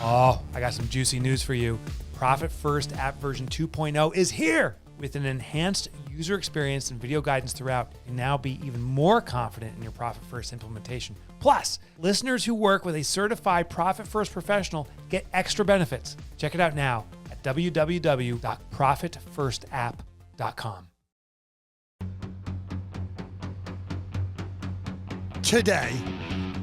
Oh, I got some juicy news for you. Profit First app version 2.0 is here. With an enhanced user experience and video guidance throughout, you can now be even more confident in your Profit First implementation. Plus, listeners who work with a certified Profit First professional get extra benefits. Check it out now at www.profitfirstapp.com. Today,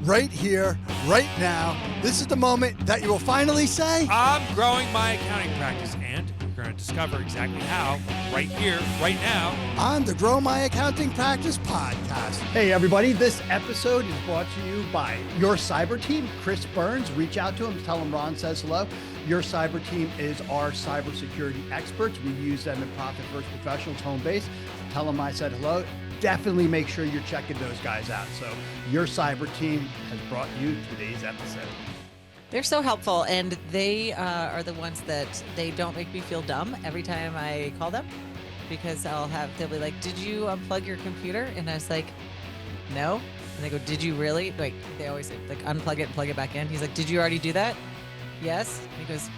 right here, right now, this is the moment that you will finally say, I'm growing my accounting practice, and you're going to discover exactly how right here, right now, on the Grow My Accounting Practice podcast. Hey everybody, this episode is brought to you by Your Cyber Team. Chris Burns, reach out to him, tell him Ron says hello. Your Cyber Team is our cybersecurity experts. We use them in Profit First Professionals home base. Tell them I said hello. Definitely make sure you're checking those guys out. So Your Cyber Team has brought you today's episode. They're so helpful, and they are the ones that they don't make me feel dumb every time I call them, because they'll be like, did you unplug your computer? And I was like, no. And they go, did you really? Like, they always say, like, unplug it and plug it back in. He's like, did you already do that? Yes. And he goes,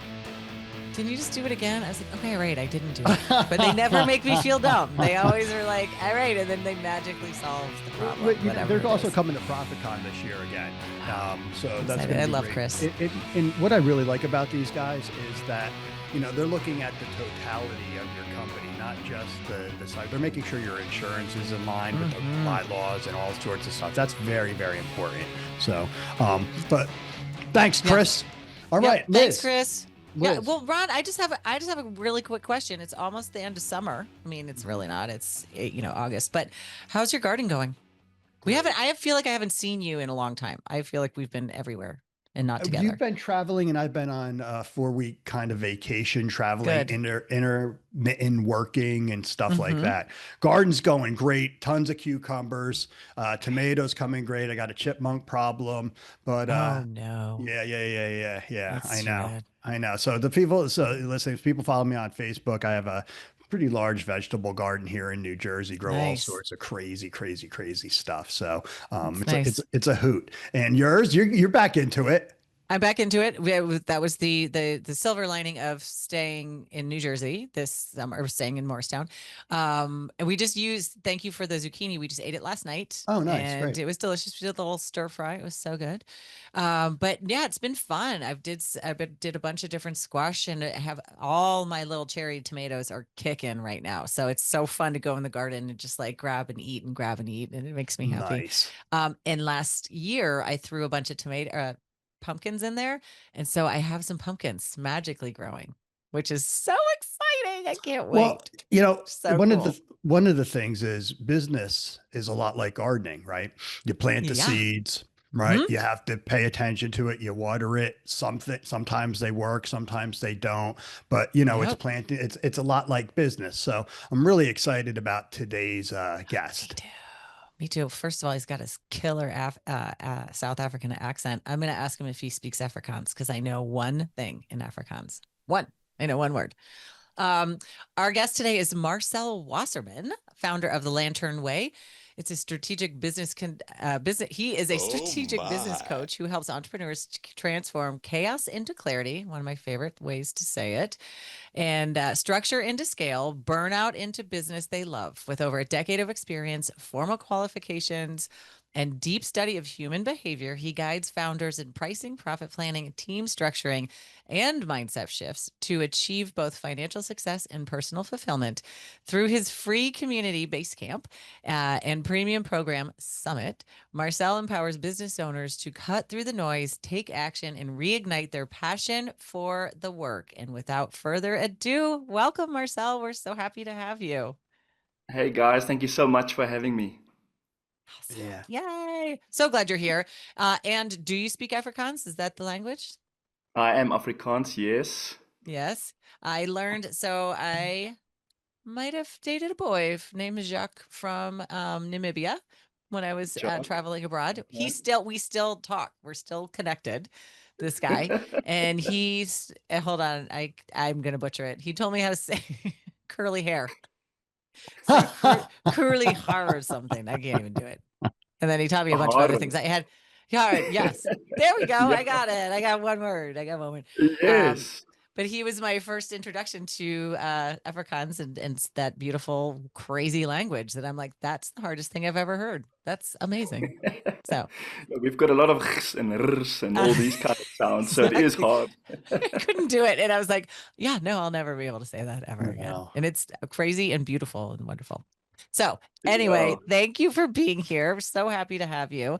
can you just do it again? I was like, okay, all right, I didn't do it. But they never make me feel dumb. They always are like, all right, and then they magically solve the problem. But, you know, they're also coming to ProfitCon this year again. So that's I love great. Chris. And what I really like about these guys is that, you know, they're looking at the totality of your company, not just the side. They're making sure your insurance is in line with the bylaws and all sorts of stuff. That's very, very important. So, but thanks, Chris. All right, Liz. Thanks, Chris. Liz. Yeah, well, Ron, I just have a really quick question. It's almost the end of summer. I mean, it's really not. It's August. But how's your garden going? I feel like I haven't seen you in a long time. I feel like we've been everywhere and not together. You've been traveling, and I've been on a 4-week kind of vacation, traveling, intermittent working and stuff like that. Garden's going great. Tons of cucumbers, tomatoes coming great. I got a chipmunk problem, but oh no. Yeah. That's I know. So listen, if people follow me on Facebook, I have a pretty large vegetable garden here in New Jersey, grow all sorts of crazy stuff. So it's a hoot. And yours, you're back into it. I'm back into it. That was the silver lining of staying in New Jersey this summer, or staying in Morristown. And we just thank you for the zucchini. We just ate it last night. Oh, nice. And Great. it was delicious. We did a little stir fry. It was so good. But yeah, it's been fun. I did a bunch of different squash, and I have all my little cherry tomatoes are kicking right now. So it's so fun to go in the garden and just like grab and eat. And it makes me happy. Nice. And last year I threw a bunch of pumpkins in there, and so I have some pumpkins magically growing, which is so exciting. I can't wait. Well, you know, So one of the things is business is a lot like gardening, right? You plant the seeds, right? You have to pay attention to it. You water it. Sometimes they work, sometimes they don't. But you know, it's planting. It's a lot like business. So I'm really excited about today's guest. Me too. First of all, he's got his killer South African accent. I'm going to ask him if he speaks Afrikaans, because I know one thing in Afrikaans. I know one word. Our guest today is Marcel Wasserman, founder of the Lantern Way. It's a strategic business. He is a strategic business coach who helps entrepreneurs transform chaos into clarity. One of my favorite ways to say it. And structure into scale, burnout into business they love. With over a decade of experience, formal qualifications, and deep study of human behavior, he guides founders in pricing, profit planning, team structuring, and mindset shifts to achieve both financial success and personal fulfillment. Through his free community Basecamp and premium program Summit, Marcel empowers business owners to cut through the noise, take action, and reignite their passion for the work. And without further ado, welcome, Marcel. We're so happy to have you. Hey guys, thank you so much for having me. Awesome. Yay. So glad you're here. And do you speak Afrikaans? Is that the language? I am Afrikaans, yes. Yes. I learned, so I might have dated a boy named Jacques from Namibia when I was traveling abroad. We still talk. We're still connected, this guy. And he's, hold on, I'm going to butcher it. He told me how to say curly hair. Curly hair or something. I can't even do it. And then he taught me a bunch of other things. I Yeah, yes. There we go. Yeah. I got it. I got one word. Um, Yes. but he was my first introduction to Afrikaans and that beautiful, crazy language that I'm like, that's the hardest thing I've ever heard. That's amazing. So Yeah, we've got a lot of ghs and r's and all these kind of sounds, so it is exactly. hard. I couldn't do it. And I was like, yeah, no, I'll never be able to say that ever again. No. And it's crazy and beautiful and wonderful. So Yeah. anyway, thank you for being here. We're so happy to have you.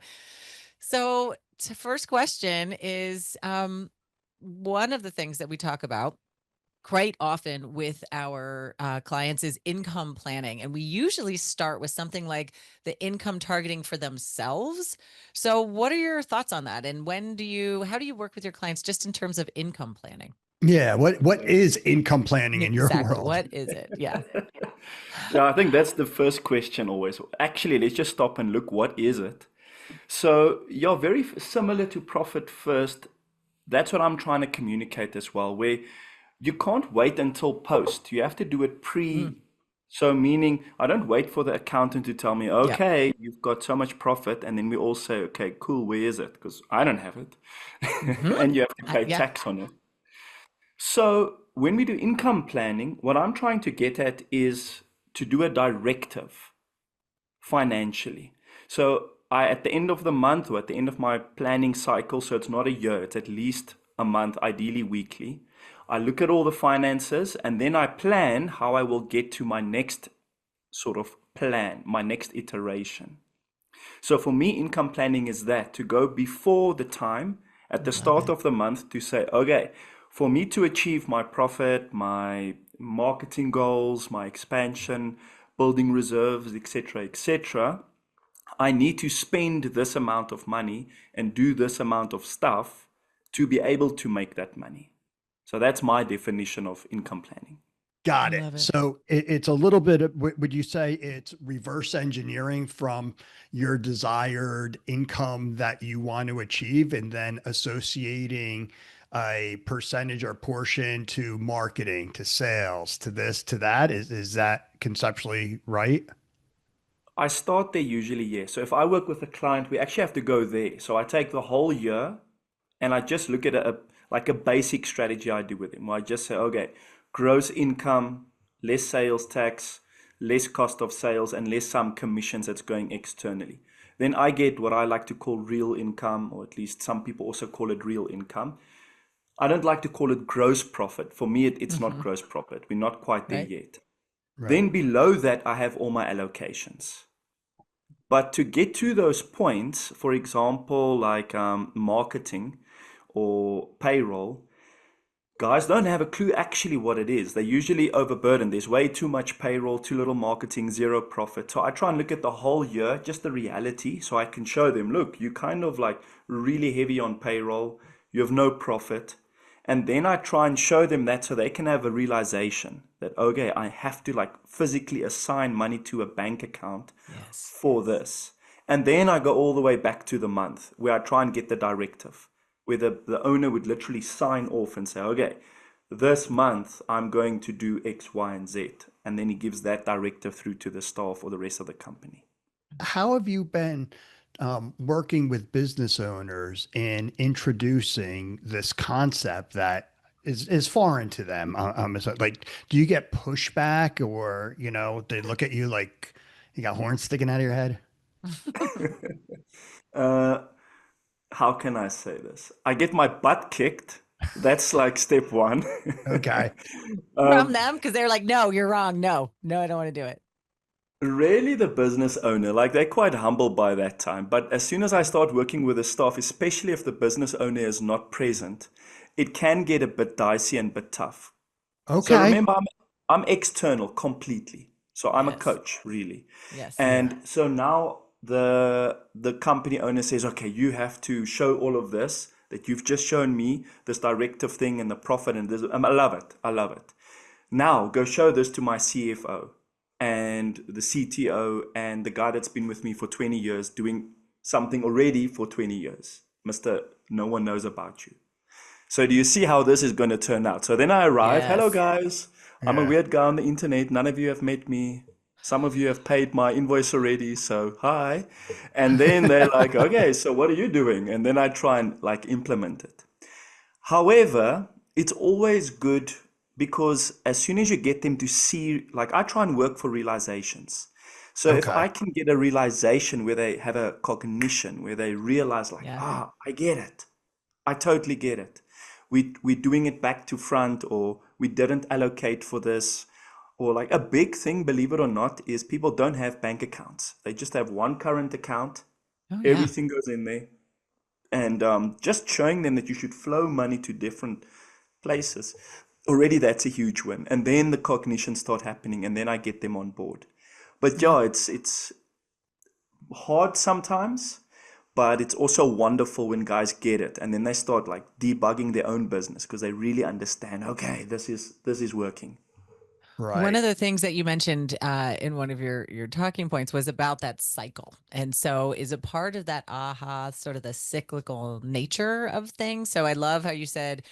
So first question is one of the things that we talk about quite often with our clients is income planning. And we usually start with something like the income targeting for themselves. So what are your thoughts on that? And how do you work with your clients just in terms of income planning? Yeah. What is income planning in your Exactly. world? What is it? Yeah. Yeah, I think that's the first question always. Actually, let's just stop and look, what is it? So you're very similar to Profit First. That's what I'm trying to communicate as well, where you can't wait until post. You have to do it Mm, pre. So meaning I don't wait for the accountant to tell me, yeah. okay, you've got so much profit, and then we all say, okay, cool, where is it? Because I don't have it. Hmm. And you have to pay Yeah. tax on it. So when we do income planning, what I'm trying to get at is to do a directive financially. So at the end of the month or at the end of my planning cycle, so it's not a year, it's at least a month, ideally weekly, I look at all the finances and then I plan how I will get to my next sort of plan, my next iteration. So for me, income planning is that to go before the time at the Love start it. of the month to say, okay, for me to achieve my profit, my marketing goals, my expansion, building reserves, etc., I need to spend this amount of money and do this amount of stuff to be able to make that money. So that's my definition of income planning. Got it. Love it. So it's a little bit of, would you say it's reverse engineering from your desired income that you want to achieve and then associating a percentage or portion to marketing, to sales, to this, to that? Is that conceptually right? I start there usually, yes. So if I work with a client, we actually have to go there. So I take the whole year and I just look at like a basic strategy I do with him. Where I just say, okay, gross income, less sales tax, less cost of sales, and less some commissions that's going externally. Then I get what I like to call real income, or at least some people also call it real income. I don't like to call it gross profit. For me, it's not Hmm. gross profit. We're not quite there Right. yet. Right. Then below that, I have all my allocations. But to get to those points, for example, like marketing or payroll, guys don't have a clue actually what it is. They're usually overburdened. There's way too much payroll, too little marketing, zero profit. So I try and look at the whole year, just the reality, so I can show them, look, you kind of like really heavy on payroll, you have no profit. And then I try and show them that so they can have a realization that, okay, I have to like physically assign money to a bank account Yes. for this. And then I go all the way back to the month where I try and get the directive, where the owner would literally sign off and say, okay, this month I'm going to do X, Y, and Z. And then he gives that directive through to the staff or the rest of the company. How have you been working with business owners in introducing this concept that is foreign to them? Like, do you get pushback, or they look at you like you got horns sticking out of your head? Uh, how can I say this? I get my butt kicked. That's like step one. Okay. From um, them because they're like, no, you're wrong. No, no, I don't want to do it. Really, the business owner, like they're quite humble by that time. But as soon as I start working with the staff, especially if the business owner is not present, it can get a bit dicey and a bit tough. So Okay. remember, I'm external completely. So I'm a Yes. coach, really. Yes. Yeah. And so now the company owner says, okay, you have to show all of this that you've just shown me, this directive thing and the profit and this. I love it. I love it. Now go show this to my CFO and the CTO and the guy that's been with me for 20 years doing something already for 20 years. Mr. No one knows about you. So do you see how this is going to turn out? So then I arrive. Hello, Yes. guys. I'm a Yeah. weird guy on the internet. None of you have met me. Some of you have paid my invoice already, so hi. And then they're like, okay, so what are you doing? And then I try and like implement it. However, it's always good because as soon as you get them to see, like I try and work for realizations. So if Okay. I can get a realization where they have a cognition, where they realize like, Yeah. I get it. I totally get it. We're doing it back to front, or we didn't allocate for this. Or like a big thing, believe it or not, is people don't have bank accounts. They just have one current account. Oh yeah. Everything goes in there. And just showing them that you should flow money to different places, already that's a huge win. And then the cognition start happening, and then I get them on board. But Yeah. yeah, it's hard sometimes, but it's also wonderful when guys get it, and then they start like debugging their own business because they really understand, okay, this is working. One Right. of the things that you mentioned in one of your talking points was about that cycle. And so is a part of that aha sort of the cyclical nature of things. So I love how you said,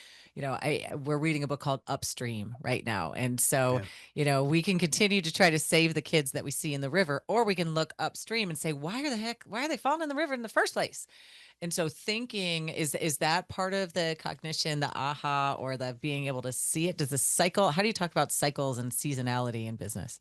we're reading a book called Upstream right now. And so, Yeah. we can continue to try to save the kids that we see in the river, or we can look upstream and say, why are they falling in the river in the first place? And so thinking is that part of the cognition, the aha, or the being able to see it? Does the cycle, how do you talk about cycles and seasonality in business?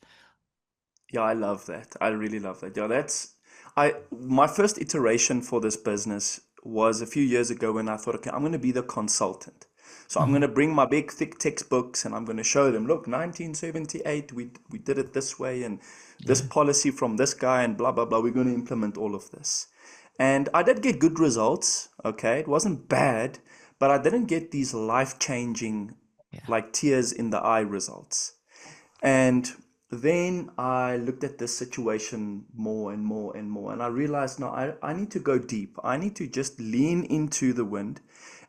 Yeah, I love that. I really love that. Yeah, that's I my first iteration for this business was a few years ago when I thought, okay, I'm going to be the consultant. So I'm going Mhm. to bring my big thick textbooks and I'm going to show them, look, 1978, we did it this way, and this Yeah. policy from this guy and blah blah blah. We're going to implement all of this. And I did get good results, okay? It wasn't bad, but I didn't get these life-changing Yeah. like tears in the eye results. And then I looked at this situation more and more and more, and I realized, no, I need to go deep. I need to just lean into the wind,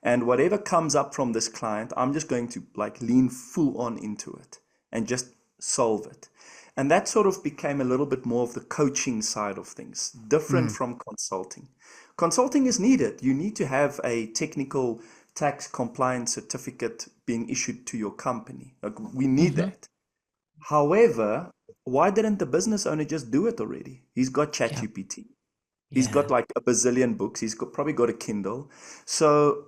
and whatever comes up from this client, I'm just going to like lean full on into it and just solve it. And that sort of became a little bit more of the coaching side of things, different Mm. from consulting. Consulting is needed. You need to have a technical tax compliance certificate being issued to your company. Like we need Hmm. that. However, why didn't the business owner just do it already? He's got Yeah. ChatGPT. He's got Yeah. like a bazillion books. Probably got a Kindle. So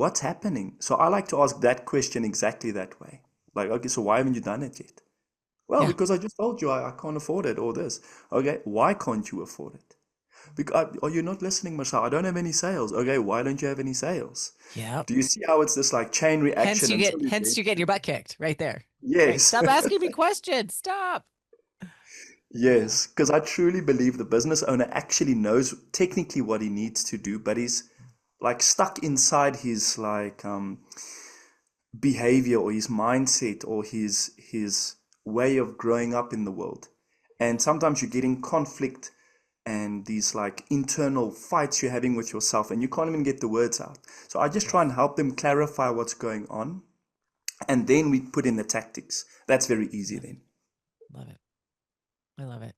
what's happening? So I like to ask that question exactly that way. Like, okay, so why haven't you done it yet? Well, Yeah. because I just told you I can't afford it or this. Okay, why can't you afford it? Because are you not listening, Marcel? I don't have any sales. Okay, why don't you have any sales? Yep. Do you see how it's this like chain Hence reaction you until get you hence get you get your butt kicked right there. Right. yes. Stop asking me questions. Stop. Yeah. Yes, because I truly believe the business owner actually knows technically what he needs to do, but he's like stuck inside his like behavior or his mindset or his way of growing up in the world. And sometimes you're getting conflict and these like internal fights you're having with yourself and you can't even get the words out. So I just try and help them clarify what's going on, and then we put in the tactics. That's very easy Yeah. then. Love it. I love it.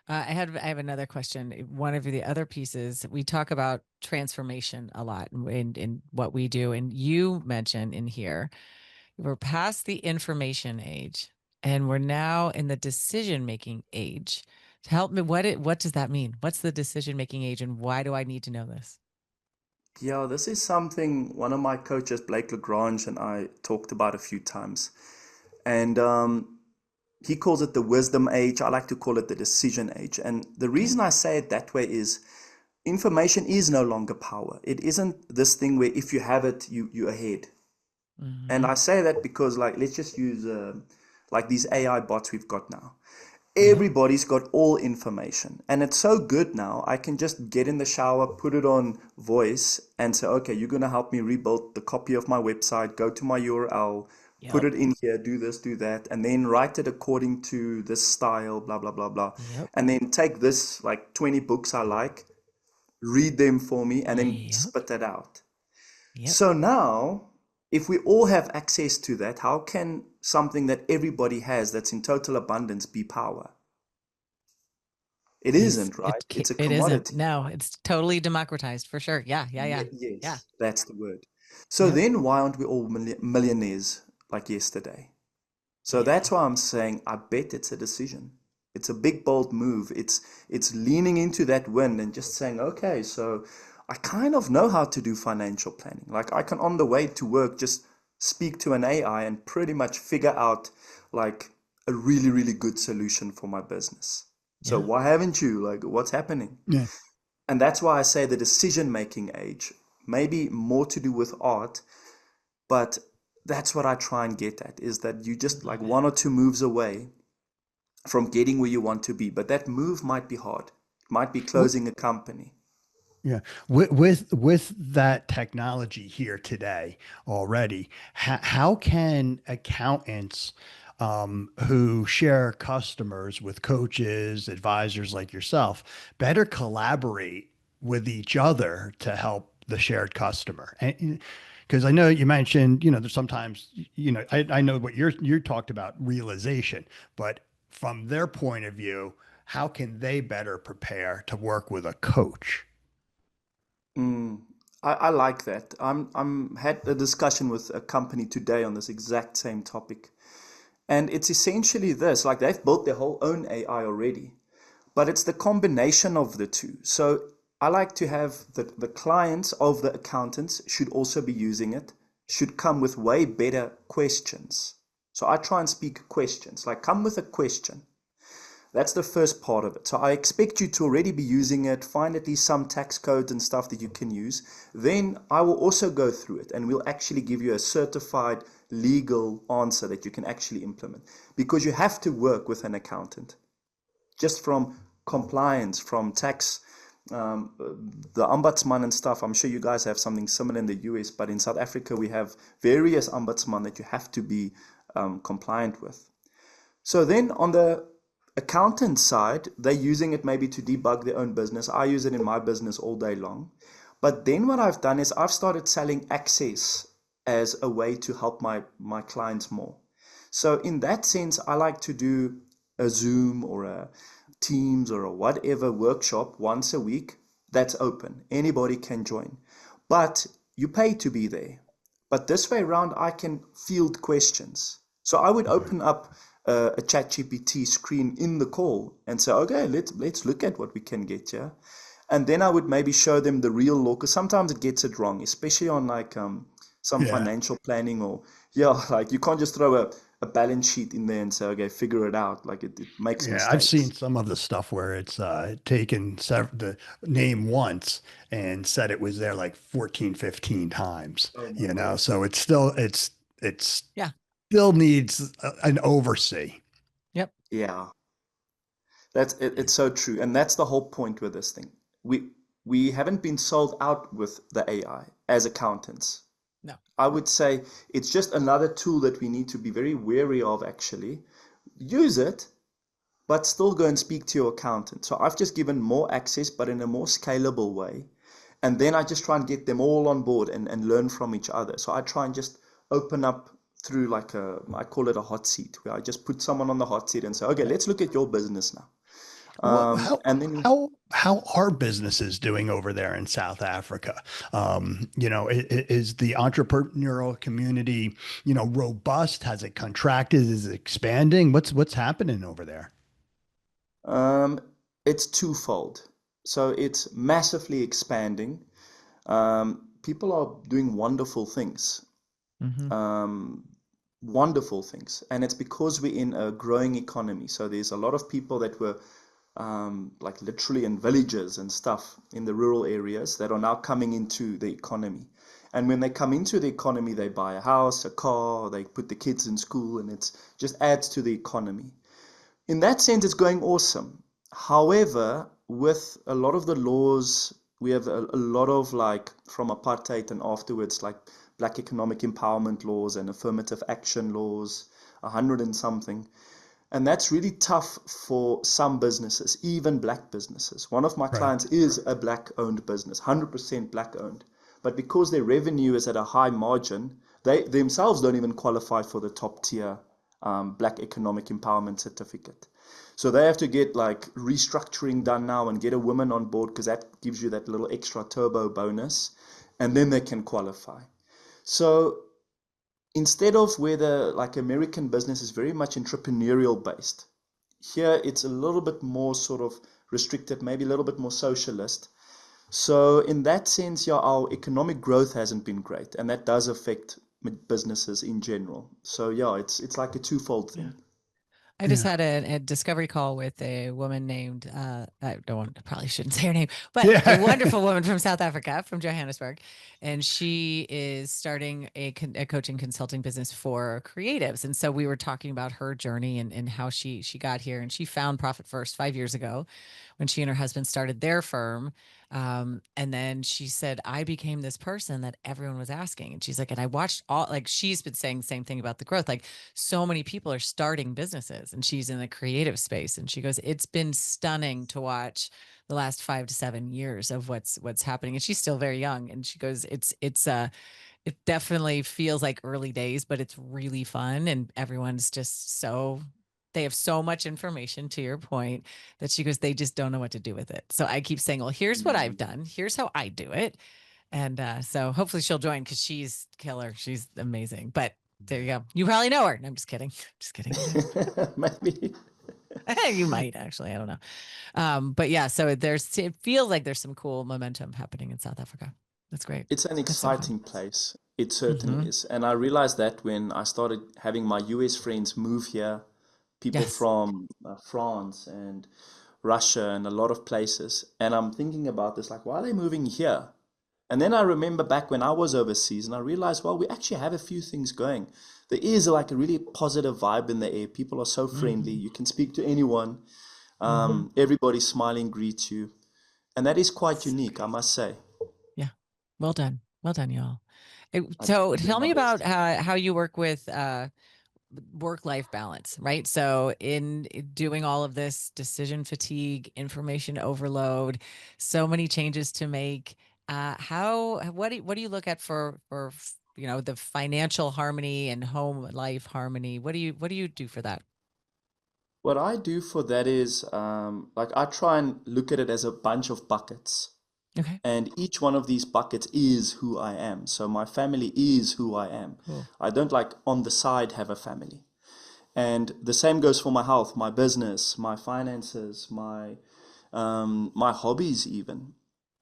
I have another question. One of the other pieces, we talk about transformation a lot in what we do, and you mention in here we're past the information age, and we're now in the decision making age. Help me. What does that mean? What's the decision making age, and why do I need to know this? Yeah, this is something one of my coaches, Blake Lagrange, and I talked about a few times. And he calls it the wisdom age. I like to call it the decision age. And the Okay. reason I say it that way is information is no longer power. It isn't this thing where if you have it, you're ahead. And Mm-hmm. I say that because, like, let's just use like these AI bots we've got now. Yep. Everybody's got all information, and it's so good now. I can just get in the shower, put it on voice, and say, okay, you're going to help me rebuild the copy of my website, go to my URL, put Yep. it in here, do this, do that, and then write it according to this style, blah, blah, blah, blah. Yep. And then take this like 20 books I like, read them for me, and then Yep. spit that out. Yep. So now, if we all have access to that, how can something that everybody has that's in total abundance be power? It isn't, right? It's a It isn't. commodity. No, it's totally democratized for sure. Yeah. Yeah. Yeah. Yeah. Yes, that's the word. So Yep. then why aren't we all millionaires like yesterday? So Yeah. that's why I'm saying I bet it's a decision. It's a big, bold move. It's leaning into that wind and just saying, okay, so I kind of know how to do financial planning. Like I can on the way to work just speak to an AI and pretty much figure out like a really, really good solution for my business. So Yeah. why haven't you? Like what's happening? Yeah. And that's why I say the decision-making age, maybe more to do with art, but that's what I try and get at, is that you just like one or two moves away from getting where you want to be. But that move might be hard. It might be closing a company. Yeah, with that technology here today already, how can accountants who share customers with coaches, advisors like yourself, better collaborate with each other to help the shared customer? And because I know you mentioned, there's sometimes, I know what you talked about realization, but from their point of view, how can they better prepare to work with a coach? Mm, I like that. I'm had a discussion with a company today on this exact same topic. And it's essentially this, like they've built their whole own AI already, but it's the combination of the two. So I like to have the clients of the accountants should also be using it, should come with way better questions. So I try and speak questions, like come with a question. That's the first part of it. So I expect you to already be using it, find at least some tax codes and stuff that you can use. Then I will also go through it and we'll actually give you a certified legal answer that you can actually implement. Because you have to work with an accountant. Just from compliance, from tax, the ombudsman and stuff. I'm sure you guys have something similar in the US, but in South Africa we have various ombudsman that you have to be compliant with. So then on the accountant side, they're using it maybe to debug their own business. I use it in my business all day long. But then what I've done is I've started selling access as a way to help my clients more. So in that sense, I like to do a Zoom or a Teams or a whatever workshop once a week that's open. Anybody can join. But you pay to be there. But this way around, I can field questions. So I would open up a ChatGPT screen in the call and say, okay, let's look at what we can get here. And then I would maybe show them the real law, because sometimes it gets it wrong, especially on like some Yeah. financial planning or, like you can't just throw a balance sheet in there and say, okay, figure it out. Like it makes Yeah, I've seen mistakes. some of the stuff where it's taken the name once and said it was there like 14, 15 times, Oh my word. so it's Yeah. still needs an oversee. Yep. Yeah. That's it, it's so true. And that's the whole point with this thing. We haven't been sold out with the AI as accountants. No. I would say it's just another tool that we need to be very wary of actually. Use it, but still go and speak to your accountant. So I've just given more access, but in a more scalable way. And then I just try and get them all on board and learn from each other. So I try and just open up through like I call it a hot seat, where I just put someone on the hot seat and say, okay, let's look at your business now. Well, how And then how are businesses doing over there in South Africa? Is the entrepreneurial community, robust? Has it contracted? Is it expanding? What's happening over there? um, it's twofold. So it's massively expanding. People are doing wonderful things. Mm-hmm. Um, Wonderful things. And it's because we're in a growing economy. So there's a lot of people that were like literally in villages and stuff in the rural areas that are now coming into the economy. And when they come into the economy, they buy a house, a car, they put the kids in school, and it's just adds to the economy. In that sense, it's going awesome. However, with a lot of the laws, we have a lot of like from apartheid and afterwards, like black economic empowerment laws and affirmative action laws, 100 and something. And that's really tough for some businesses, even black businesses. One of my Right. clients is a black owned business, 100% black owned. But because their revenue is at a high margin, they themselves don't even qualify for the top tier black economic empowerment certificate. So they have to get like restructuring done now and get a woman on board, because that gives you that little extra turbo bonus, and then they can qualify. So instead of where the like American business is very much entrepreneurial based, Here, it's a little bit more sort of restricted, maybe a little bit more socialist. So in that sense, yeah, our economic growth hasn't been great, and that does affect businesses in general. So yeah, it's like a twofold thing. I just had a discovery call with a woman named, I probably shouldn't say her name, but a wonderful woman from South Africa, from Johannesburg. And she is starting a coaching consulting business for creatives. And so we were talking about her journey and how she got here. And she found Profit First 5 years ago when she and her husband started their firm. And then she said, I became this person that everyone was asking. And she's like, and I watched all, like, she's been saying the same thing about the growth. Like, so many people are starting businesses, and she's in the creative space. And she goes, it's been stunning to watch the last 5 to 7 years of what's happening. And she's still very young. And she goes, it definitely feels like early days, but it's really fun. And everyone's just they have so much information, to your point, that she goes, they just don't know what to do with it. So I keep saying, well, here's what I've done. Here's how I do it. And so hopefully she'll join, because she's killer. She's amazing. But there you go. You probably know her. No, I'm just kidding. Just kidding. Maybe. You might actually. I don't know. But yeah, so it feels like there's some cool momentum happening in South Africa. That's great. It's an That's so fun. exciting place. It certainly is. And I realized that when I started having my US friends move here, people Yes. from France and Russia and a lot of places. And I'm thinking about this, like, why are they moving here? And then I remember back when I was overseas, and I realized, well, we actually have a few things going. There is like a really positive vibe in the air. People are so friendly. You can speak to anyone. Everybody smiling greets you. And that is quite unique, I must say. Yeah. Well done. Well done, y'all. I So do tell my me about best. how you work with work-life balance, right? So in doing all of this, decision fatigue, information overload, so many changes to make, what do you look at for the financial harmony and home life harmony? What do you do for that? What I do for that is, like, I try and look at it as a bunch of buckets. Okay. And each one of these buckets is who I am. So my family is who I am. Cool. I don't, like, on the side have a family. And the same goes for my health, my business, my finances, my hobbies even.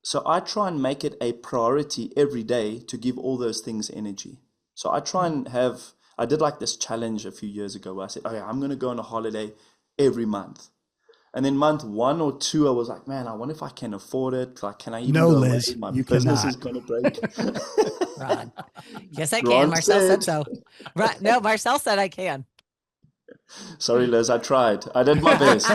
So I try and make it a priority every day to give all those things energy. So I try and I did like this challenge a few years ago where I said, okay, I'm going to go on a holiday every month. And then month 1 or 2, I was like, man, I wonder if I can afford it. Like, can I even No, go Liz, away? My you business cannot. is going to break. Ron. Yes, I can. Ron Marcel said said. so. Right. No, Marcel said I can. Sorry, Liz, I tried. I did my best.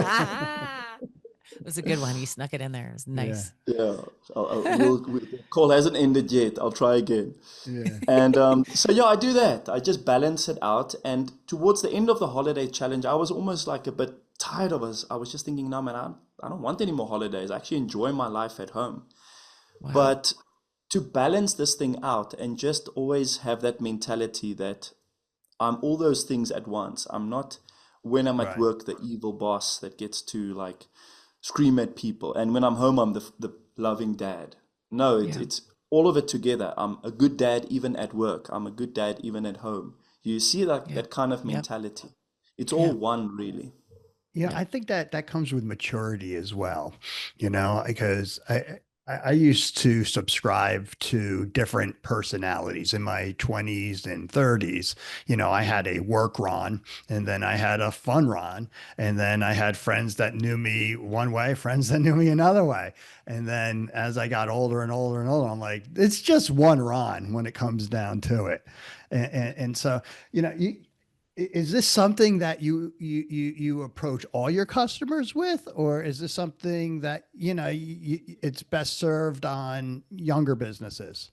It was a good one. You snuck it in there. It was nice. Yeah, the call hasn't ended yet. I'll try again. Yeah. And so, yeah, I do that. I just balance it out. And towards the end of the holiday challenge, I was almost like a bit tired of us. I was just thinking, no, man, I don't want any more holidays. I actually enjoy my life at home. Wow. But to balance this thing out and just always have that mentality that I'm all those things at once. I'm not, when I'm at Right. work, the evil boss that gets to, like, scream at people. And when I'm home, I'm the loving dad. No, Yeah. it's all of it together. I'm a good dad even at work. I'm a good dad even at home. You see that kind of Yep. mentality. It's all one, really. Yeah, I think that comes with maturity as well, because I used to subscribe to different personalities in my 20s and 30s. I had a work Ron, and then I had a fun Ron, and then I had friends that knew me one way, friends that knew me another way. And then as I got older and older and older, I'm like, it's just one Ron when it comes down to it. And so, is this something that you approach all your customers with, or is this something that it's best served on younger businesses?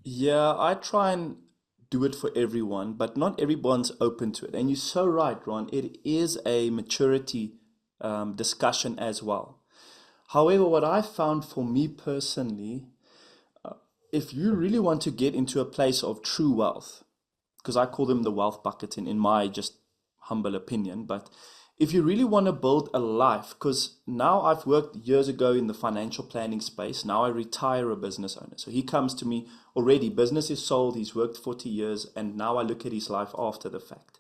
Yeah, I try and do it for everyone, but not everyone's open to it. And you're so right, Ron. It is a maturity discussion as well. However, what I found for me personally, if you really want to get into a place of true wealth, because I call them the wealth bucket in my just humble opinion, but if you really want to build a life, because now I've worked years ago in the financial planning space, now I retire a business owner. So he comes to me already, business is sold, he's worked 40 years, and now I look at his life after the fact.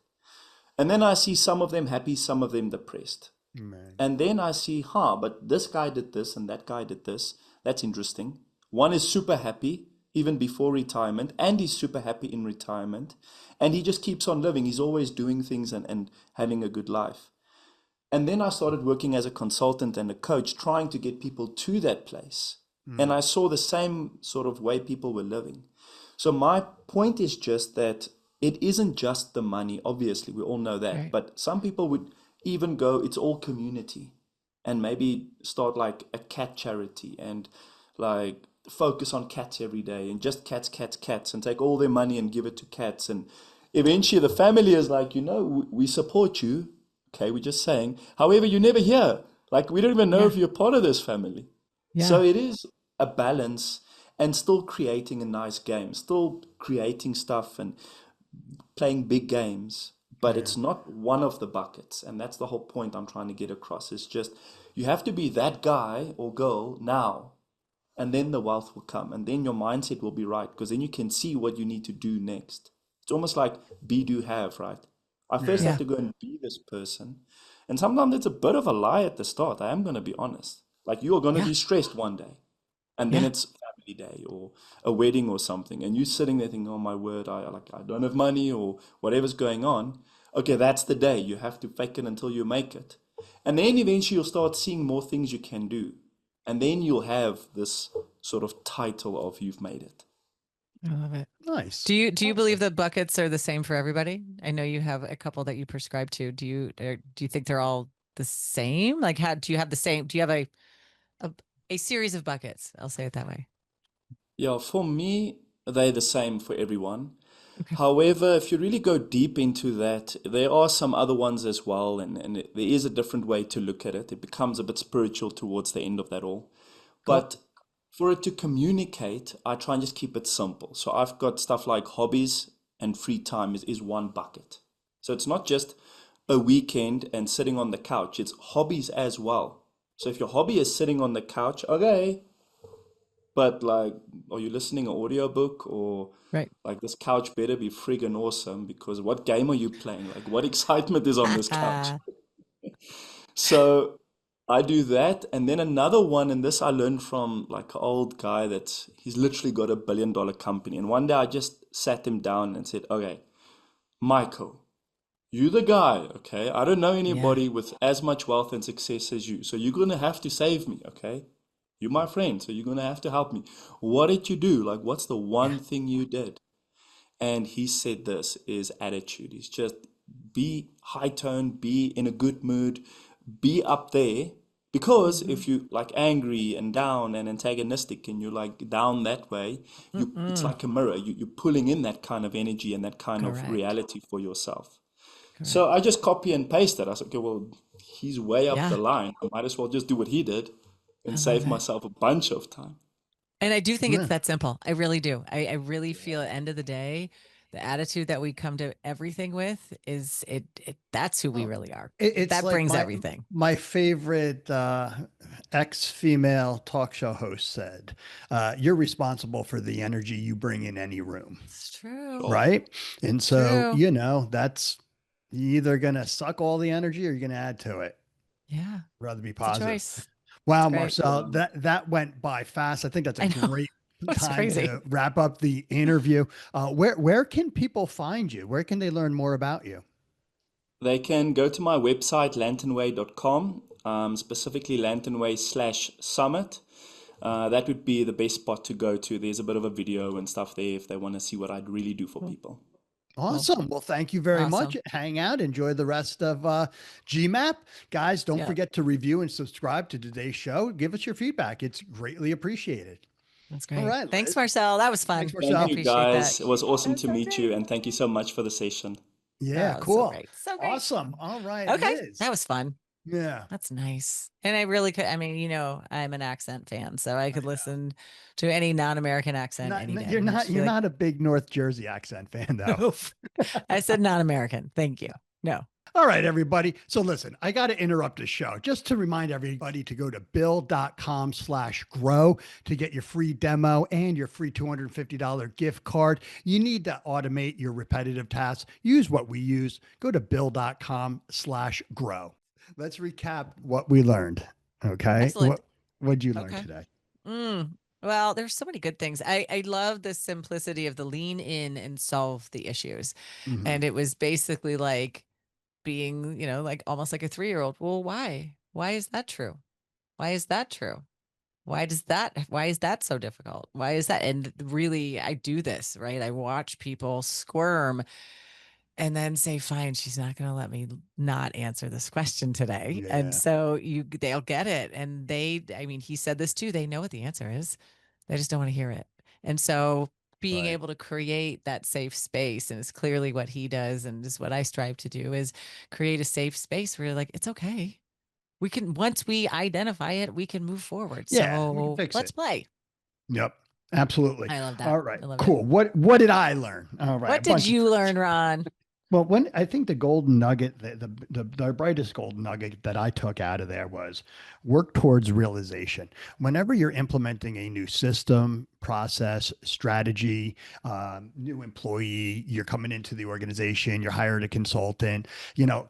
And then I see some of them happy, some of them depressed. Man. And then I see, but this guy did this and that guy did this. That's interesting. One is super happy even before retirement, and he's super happy in retirement. And he just keeps on living. He's always doing things and having a good life. And then I started working as a consultant and a coach, trying to get people to that place. And I saw the same sort of way people were living. So my point is just that it isn't just the money. Obviously, we all know that. Right. But some people would even go, it's all community, and maybe start like a cat charity and like focus on cats every day and just cats, cats, cats, and take all their money and give it to cats. And eventually the family is like, we support you. Okay, we're just saying. However, you're never here. Like, we don't even know if you're part of this family. Yeah. So it is a balance, and still creating a nice game, still creating stuff and playing big games. But it's not one of the buckets. And that's the whole point I'm trying to get across. It's just, you have to be that guy or girl now. And then the wealth will come. And then your mindset will be right. Because then you can see what you need to do next. It's almost like be, do, have, right? I first have to go and be this person. And sometimes it's a bit of a lie at the start. I am going to be honest. Like, you are going to be stressed one day. And then it's family day or a wedding or something. And you're sitting there thinking, oh my word, I don't have money or whatever's going on. Okay, that's the day. You have to fake it until you make it. And then eventually you'll start seeing more things you can do. And then you'll have this sort of title of you've made it. I love it. Nice. Do you believe the buckets are the same for everybody? I know you have a couple that you prescribe to. Do you think they're all the same? Like, do you have the same? Do you have a series of buckets? I'll say it that way. Yeah, for me, they're the same for everyone. Okay. However, if you really go deep into that, there are some other ones as well, and there is a different way to look at it. It becomes a bit spiritual towards the end of that all. But for it to communicate, I try and just keep it simple. So I've got stuff like hobbies and free time is one bucket. So it's not just a weekend and sitting on the couch, it's hobbies as well. So if your hobby is sitting on the couch, okay, but like, are you listening to an audiobook or Right. like this couch better be friggin' awesome, because what game are you playing? Like, what excitement is on this couch? So I do that. And then another one, and this I learned from like an old guy he's literally got $1 billion company. And one day I just sat him down and said, okay, Michael, you the guy, okay? I don't know anybody with as much wealth and success as you. So you're going to have to save me, okay? You're my friend, so you're going to have to help me. What did you do? Like, what's the one thing you did? And he said this is attitude. He's just be high tone, be in a good mood, be up there. Because if you like angry and down and antagonistic and you're like down that way, it's like a mirror. You're pulling in that kind of energy and that kind of reality for yourself. Correct. So I just copy and paste it. I said, okay, well, he's way up the line. I might as well just do what he did and save myself a bunch of time. And I do think it's that simple. I really do. I really feel at the end of the day, the attitude that we come to everything with is that's who we really are. That like brings everything. My favorite ex-female talk show host said, you're responsible for the energy you bring in any room. It's true. Right. And so, that's you're either going to suck all the energy or you're going to add to it. Yeah. Rather be positive. Choice. Wow, Marcel, that went by fast. I think that's a great time to wrap up the interview. Where can people find you? Where can they learn more about you? They can go to my website, lanternway.com, specifically lanternway/summit. That would be the best spot to go to. There's a bit of a video and stuff there if they want to see what I'd really do for people. Awesome. Well, thank you very much. Hang out. Enjoy the rest of GMAP. Guys, don't forget to review and subscribe to today's show. Give us your feedback. It's greatly appreciated. That's great. All right. Thanks, Marcel. That was fun. Thanks, Marcel. Thank you, guys. It was awesome to meet you. And thank you so much for the session. Yeah, cool. So great. Awesome. All right. Okay. That was fun. Yeah. That's nice. And I really could, I'm an accent fan, so I could listen to any non-American accent any day. You're not a big North Jersey accent fan though. I said non-American. Thank you. No. All right, everybody. So listen, I got to interrupt the show just to remind everybody to go to bill.com/grow to get your free demo and your free $250 gift card. You need to automate your repetitive tasks. Use what we use. Go to bill.com/grow. Let's recap what we learned. Okay. Excellent. What'd you learn Okay. today? Well, there's so many good things. I love the simplicity of the lean in and solve the issues. Mhm. And it was basically like being, like almost like a 3-year-old. Well, why? Why is that true? Why is that true? Why is that so difficult? Why is that? And really, I do this, right? I watch people squirm and then say, fine, she's not going to let me not answer this question today. And Yeah. so they'll get it. And he said this too. They know what the answer is. They just don't want to hear it. And so being Right. able to create that safe space, and it's clearly what he does, and is what I strive to do, is create a safe space where you're like, it's okay. We can, once we identify it, we can move forward. Yeah. We can So fix let's it. play. Yep. Absolutely. I love that. All right. I love it. Cool. What did I learn? All right. What did you learn, Ron? Well, when I think the golden nugget, the brightest golden nugget that I took out of there was work towards realization. Whenever you're implementing a new system, process, strategy, new employee, you're coming into the organization, you're hired a consultant,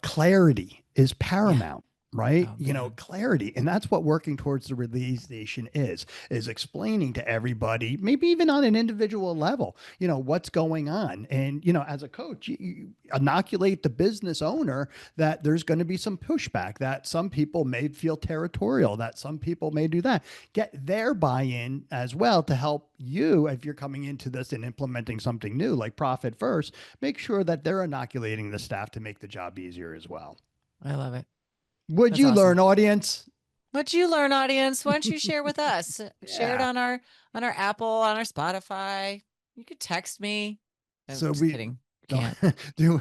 clarity is paramount. Right. Oh, clarity. And that's what working towards the realization is explaining to everybody, maybe even on an individual level, what's going on. And, as a coach, you inoculate the business owner that there's going to be some pushback, that some people may feel territorial, that some people may do that. Get their buy-in as well to help you, if you're coming into this and implementing something new like Profit First, make sure that they're inoculating the staff to make the job easier as well. I love it. Would That's you awesome. learn, audience? What'd you learn, audience? Why don't you share with us? Share it Yeah. on our Apple, on our Spotify. You could text me. I'm So just kidding. Can't. do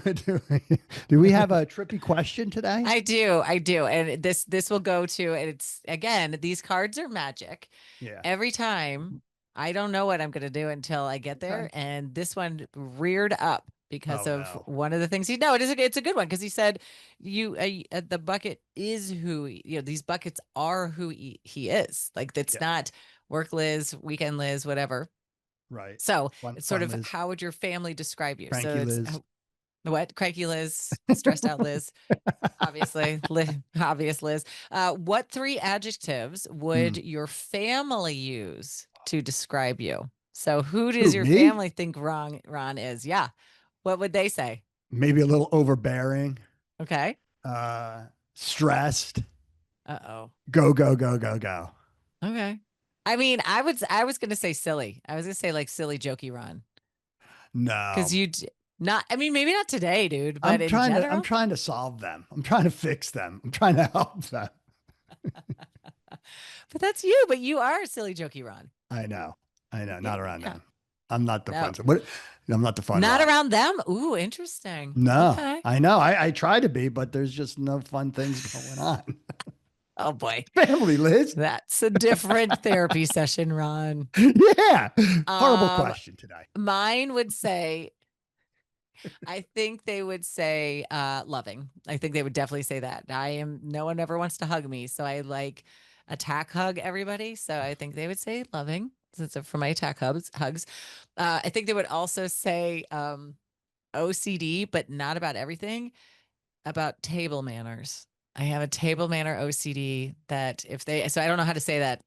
we have a trippy question today? I do. And this will go to, and it's, again, these cards are magic. Yeah. Every time, I don't know what I'm going to do until I get there. And this one reared up because of one of the things it's a good one, because he said the bucket is who, these buckets are who he is. Like, it's not work Liz, weekend Liz, whatever. Right. So it's sort of Liz. How would your family describe you? Cranky so it's Liz. What? Cranky Liz, stressed out Liz, obviously, obvious Liz. What 3 adjectives would your family use to describe you? So who does your family think Ron is? Yeah. What would they say? Maybe a little overbearing. Okay. Stressed. Uh-oh. Go. Okay. I mean, I was going to say silly. I was going to say like silly, jokey Ron. No. Because maybe not today, dude, but I'm trying to solve them. I'm trying to fix them. I'm trying to help them. But that's you, but you are a silly, jokey Ron. I know. Not around them. I'm not the fun. I'm not the fun. Not around them. Ooh, interesting. No, okay. I know. I try to be, but there's just no fun things going on. Oh boy. Family, Liz. That's a different therapy session, Ron. Yeah. Horrible question today. Mine would say, I think they would say loving. I think they would definitely say that. No one ever wants to hug me, so I like attack hug everybody. So I think they would say loving. Since for my attack hugs. I think they would also say OCD, but not about everything, about table manners. I have a table manner OCD that so I don't know how to say that.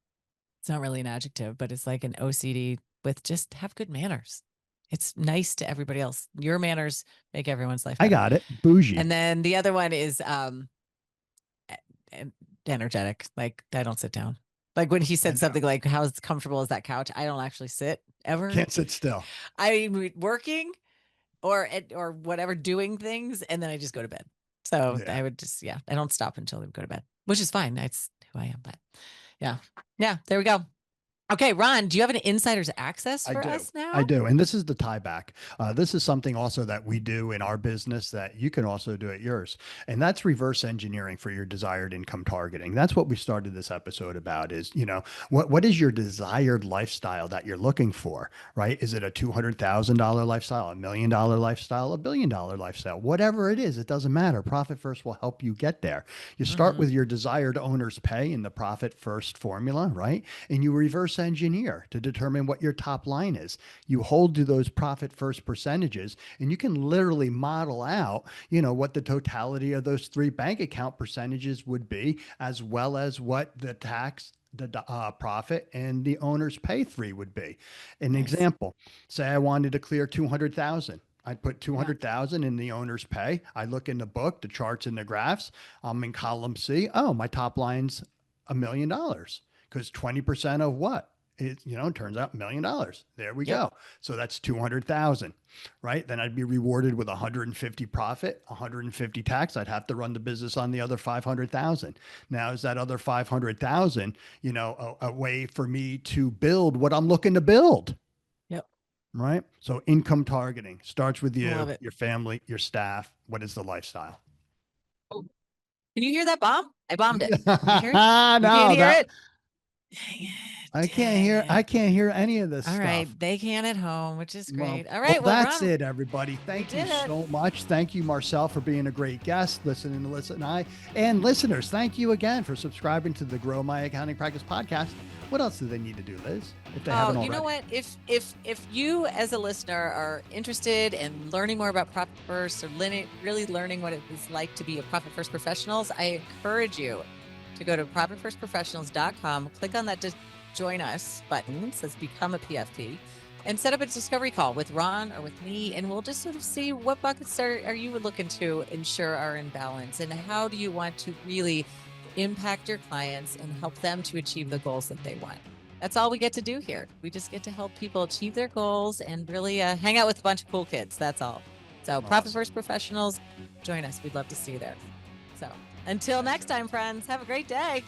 It's not really an adjective, but it's like an OCD with just have good manners. It's nice to everybody else. Your manners make everyone's life better. I got it. Bougie. And then the other one is energetic. Like, I don't sit down. Like when he said something like, how comfortable is that couch? I don't actually sit ever. Can't sit still. I'm working or whatever, doing things, and then I just go to bed. So I would just, I don't stop until I go to bed, which is fine. That's who I am. But yeah, there we go. Okay, Ron, do you have an insider's access I for do. us now? I do. And this is the tie back. This is something also that we do in our business that you can also do at yours. And that's reverse engineering for your desired income targeting. That's what we started this episode about is, what is your desired lifestyle that you're looking for, right? Is it a $200,000 lifestyle, $1 million lifestyle, $1 billion lifestyle? Whatever it is, it doesn't matter. Profit First will help you get there. You start with your desired owner's pay in the Profit First formula, right? And you reverse engineer to determine what your top line is. You hold to those Profit First percentages, and you can literally model out, what the totality of those three bank account percentages would be, as well as what the tax, the profit, and the owner's pay three would be. An Nice. example: say I wanted to clear 200,000. I'd put Yeah. 200,000 in the owner's pay. I look in the book, the charts and the graphs. I'm in column C. Oh, my top line's $1 million, because 20% of what? It turns out $1 million. There we Yep. go. So that's 200,000, right? Then I'd be rewarded with 150 profit, 150 tax. I'd have to run the business on the other 500,000. Now, is that other 500,000, a way for me to build what I'm looking to build? Yep. Right. So income targeting starts with you, Love it. your family, your staff. What is the lifestyle? Oh, can you hear that bomb? I bombed it. No, You hear it? You can't hear it? Dang it. I can't Dang hear. I it. can't hear any of this All stuff. right. They can at home, which is Well, great. All right. Well, that's Ron, it, everybody. Thank you did it. so much. Thank you, Marcel, for being a great guest, listening to Listen and I. And listeners, thank you again for subscribing to the Grow My Accounting Practice podcast. What else do they need to do, Liz, if they haven't Oh, already? you know what? If you as a listener are interested in learning more about Profit First or really learning what it is like to be a Profit First professionals, I encourage you to go to profitfirstprofessionals.com, click on that join us button, it says become a PFP, and set up a discovery call with Ron or with me, and we'll just sort of see what buckets are you looking to ensure are in balance, and how do you want to really impact your clients and help them to achieve the goals that they want. That's all we get to do here. We just get to help people achieve their goals and really hang out with a bunch of cool kids. That's all. So Profit First Professionals, join us. We'd love to see you there. So until next time, friends, have a great day.